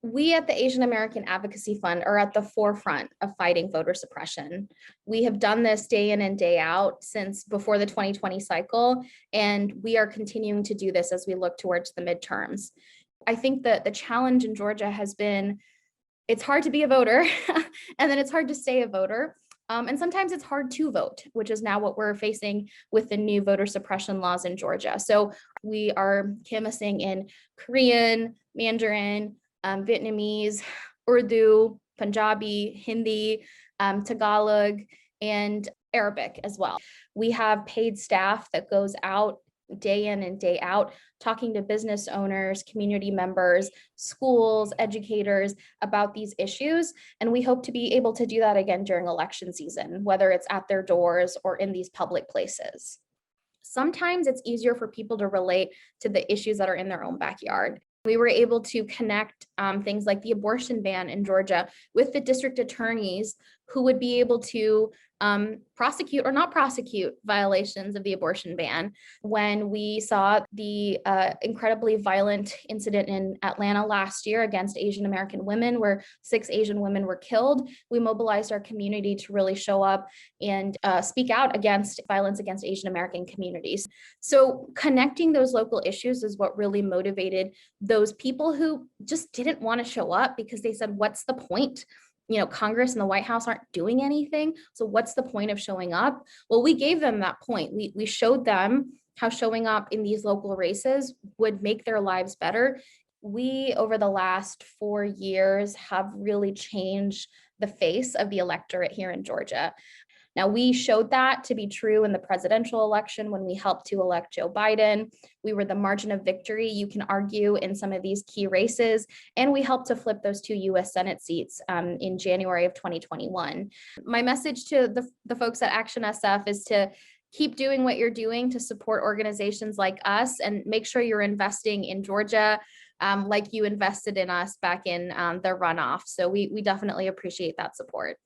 We at the Asian American Advocacy Fund are at the forefront of fighting voter suppression. We have done this day in and day out since before the 2020 cycle, and we are continuing to do this as we look towards the midterms. I think that the challenge in Georgia has been it's hard to be a voter, and then it's hard to stay a voter. And sometimes it's hard to vote, which is now what we're facing with the new voter suppression laws in Georgia. So we are canvassing in Korean, Mandarin, Vietnamese, Urdu, Punjabi, Hindi, Tagalog, and Arabic as well. We have paid staff that goes out day in and day out, talking to business owners, community members, schools, educators about these issues. And we hope to be able to do that again during election season, whether it's at their doors or in these public places. Sometimes it's easier for people to relate to the issues that are in their own backyard. We were able to connect things like the abortion ban in Georgia with the district attorneys who would be able to prosecute or not prosecute violations of the abortion ban. When we saw the incredibly violent incident in Atlanta last year against Asian American women, where 6 Asian women were killed, we mobilized our community to really show up and speak out against violence against Asian American communities. So connecting those local issues is what really motivated those people who just didn't want to show up because they said, what's the point? Congress and the White House aren't doing anything. So what's the point of showing up? Well, we gave them that point. We showed them how showing up in these local races would make their lives better. We, over the last 4 years, have really changed the face of the electorate here in Georgia. Now, we showed that to be true in the presidential election when we helped to elect Joe Biden. We were the margin of victory, you can argue, in some of these key races, and we helped to flip those 2 U.S. Senate seats in January of 2021. My message to the folks at Action SF is to keep doing what you're doing to support organizations like us and make sure you're investing in Georgia like you invested in us back in the runoff. So we definitely appreciate that support.